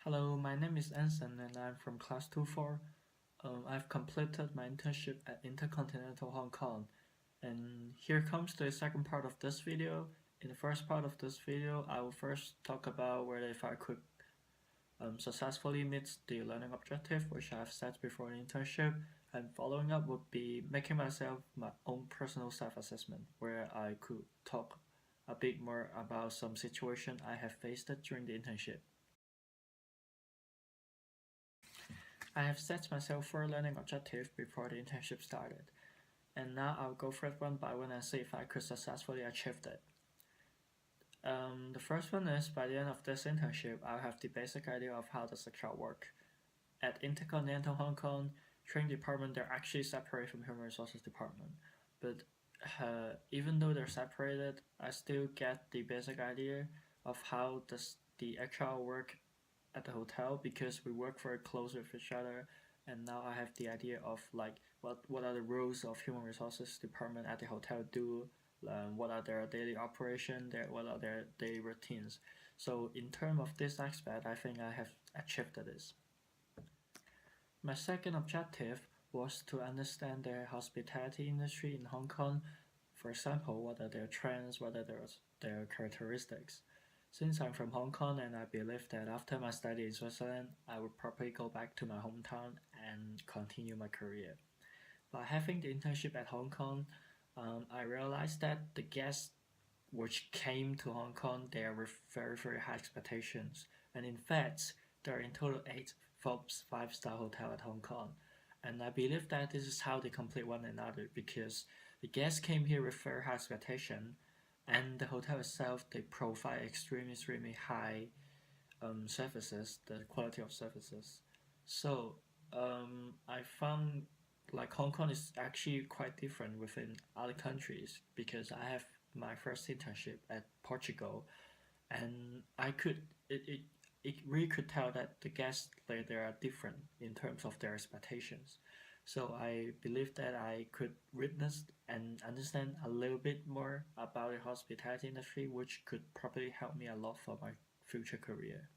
Hello, my name is Anson and I'm from class 24. I've completed my internship at Intercontinental Hong Kong. And here comes the second part of this video. In the first part of this video, I will first talk about whether if I could successfully meet the learning objective which I've set before the internship. And following up would be making myself my own personal self-assessment where I could talk a bit more about some situation I have faced during the internship. I have set myself 4 learning objectives before the internship started, and now I'll go through it one by one and see if I could successfully achieve it. The first one is by the end of this internship, I'll have the basic idea of how does HR work. At Intercontinental Hong Kong, training department they're actually separate from human resources department, but even though they're separated, I still get the basic idea of how does the HR work at the hotel because we work very close with each other, and now I have the idea of like what are the roles of human resources department at the hotel do, what are their daily operation, what are their daily routines. So in terms of this aspect, I think I have achieved this. My second objective was to understand the hospitality industry in Hong Kong. For example, what are their trends, what are their characteristics. Since I'm from Hong Kong and I believe that after my study in Switzerland, I would probably go back to my hometown and continue my career. By having the internship at Hong Kong, I realized that the guests which came to Hong Kong, they are with very, very high expectations. And in fact, there are in total 8 Forbes 5-star hotels at Hong Kong. And I believe that this is how they complete one another because the guests came here with very high expectation, and the hotel itself they provide extremely high services, the quality of services. So I found like Hong Kong is actually quite different within other countries because I have my first internship at Portugal, and I could it really could tell that the guests like they are different in terms of their expectations. So I believe that I could witness and understand a little bit more about the hospitality industry, which could probably help me a lot for my future career.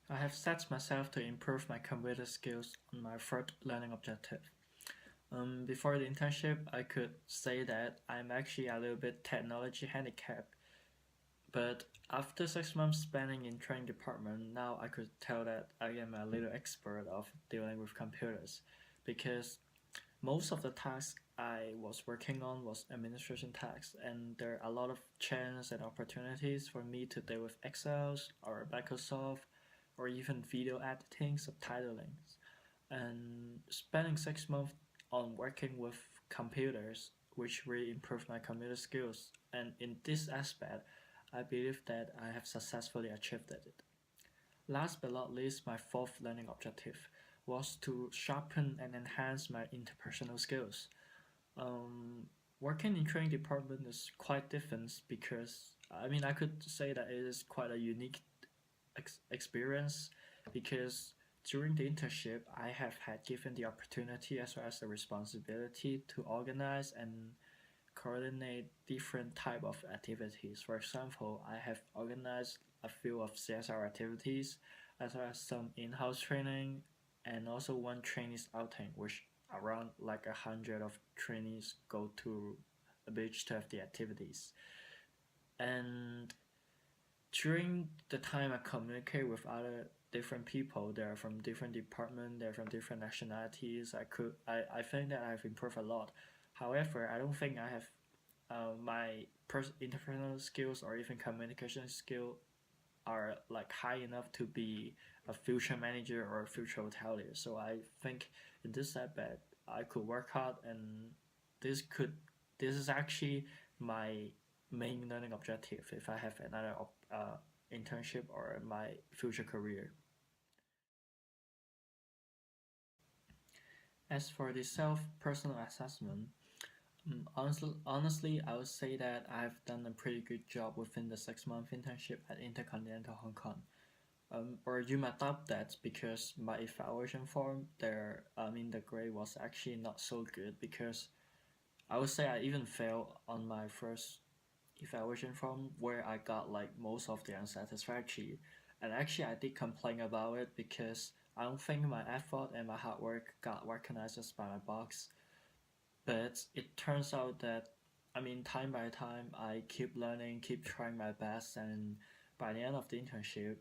I have set myself to improve my computer skills on my third learning objective. Before the internship, I could say that I'm actually a little bit technology handicapped, but after 6 months spending in training department, now I could tell that I am a little expert of dealing with computers, because most of the tasks I was working on was administration tasks, and there are a lot of chances and opportunities for me to deal with Excels or Microsoft or even video editing, subtitling. And spending 6 months on working with computers, which really improved my computer skills. And in this aspect, I believe that I have successfully achieved it. Last but not least, my fourth learning objective was to sharpen and enhance my interpersonal skills. Working in training department is quite different because I could say that it is quite a unique experience because during the internship I have had given the opportunity as well as the responsibility to organize and coordinate different type of activities. For example, I have organized a few of CSR activities as well as some in-house training and also one trainees outing which around like 100 of trainees go to a beach to have the activities. And during the time I communicate with other different people, they're from different departments, they're from different nationalities. I think that I've improved a lot. However, I don't think I have my interpersonal skills or even communication skill are like high enough to be a future manager or a future hotelier. So I think in this aspect I could work hard, and this could this is actually my main learning objective if I have another internship or my future career. As for the self personal assessment, honestly, I would say that I've done a pretty good job within the 6 month internship at Intercontinental Hong Kong. Or you might doubt that because my evaluation form there, the grade was actually not so good because I would say I even failed on my first evaluation form where I got like most of the unsatisfactory, And actually, I did complain about it because I don't think my effort and my hard work got recognized by my boss. But it turns out that, I mean, time by time, I keep learning, keep trying my best, and by the end of the internship,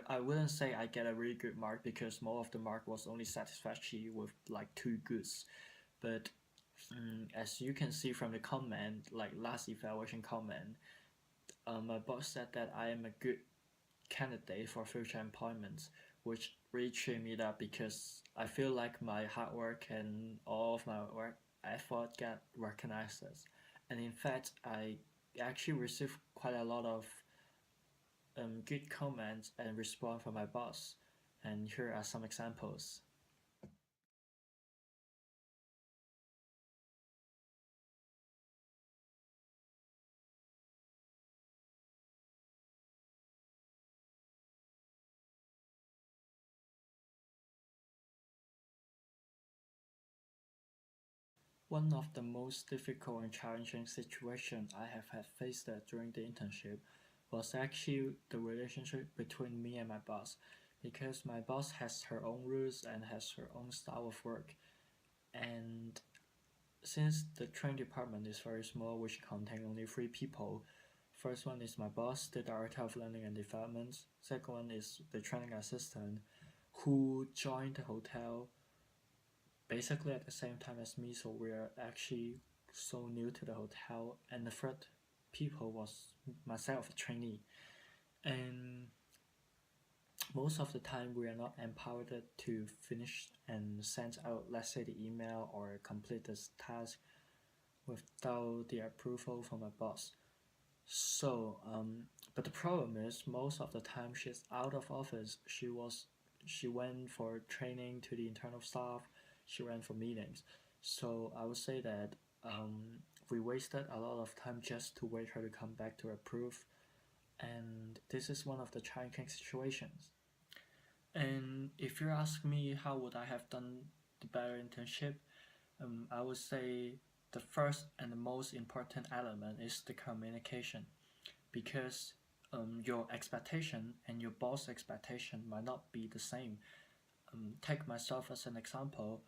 I wouldn't say I get a really good mark because most of the mark was only satisfactory with like two goods. But as you can see from the comment, like last evaluation comment, my boss said that I am a good candidate for future employment, which really cheered me up because I feel like my hard work and all of my work effort get recognized. And in fact, I actually received quite a lot of good comments and response from my boss. And here are some examples. One of the most difficult and challenging situations I have had faced during the internship was actually the relationship between me and my boss, because my boss has her own rules and has her own style of work. And since the training department is very small, which contains only three people, first one is my boss, the director of learning and development. Second one is the training assistant, who joined the hotel basically at the same time as me, so we're actually so new to the hotel. And the third people was myself, a trainee. And most of the time, we are not empowered to finish and send out, let's say, the email or complete this task without the approval from my boss. So, but the problem is, most of the time she's out of office. She went for training to the internal staff. She went for meetings. So I would say that we wasted a lot of time just to wait her to come back to approve. And this is one of the challenging situations. And if you ask me how would I have done the better internship, I would say the first and the most important element is the communication, because your expectation and your boss expectation might not be the same. Take myself as an example.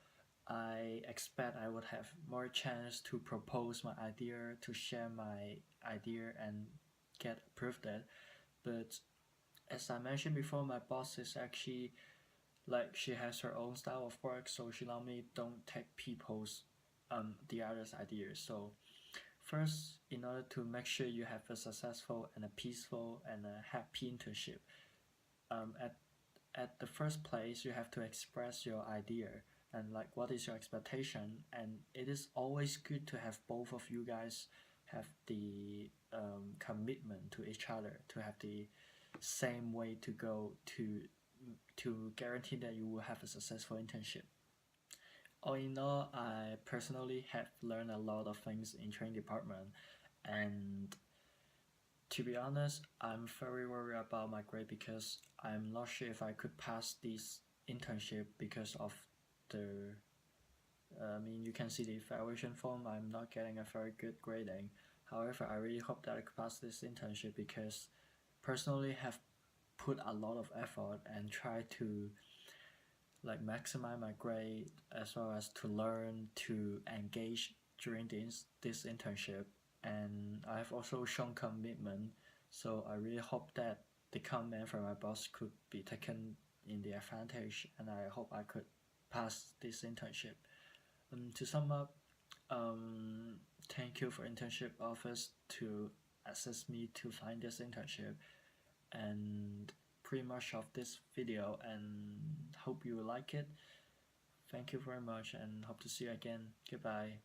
I expect I would have more chance to propose my idea, to share my idea and get approved it. But as I mentioned before, my boss is actually like she has her own style of work, so she normally don't take people's the others' ideas. So first, in order to make sure you have a successful and a peaceful and a happy internship, um, at at the first place you have to express your idea and like what is your expectation. And it is always good to have both of you guys have the commitment to each other, to have the same way to go to guarantee that you will have a successful internship. All in all, I personally have learned a lot of things in training department, and to be honest, I'm very worried about my grade because I'm not sure if I could pass this internship because of the. I mean, you can see the evaluation form. I'm not getting a very good grading. However, I really hope that I could pass this internship because personally have put a lot of effort and try to like maximize my grade as well as to learn to engage during this internship. And I've also shown commitment, so I really hope that the comment from my boss could be taken in the advantage, and I hope I could pass this internship. To sum up, um, thank you for internship office to assist me to find this internship, and pretty much of this video, and hope you like it. Thank you very much and hope to see you again. Goodbye.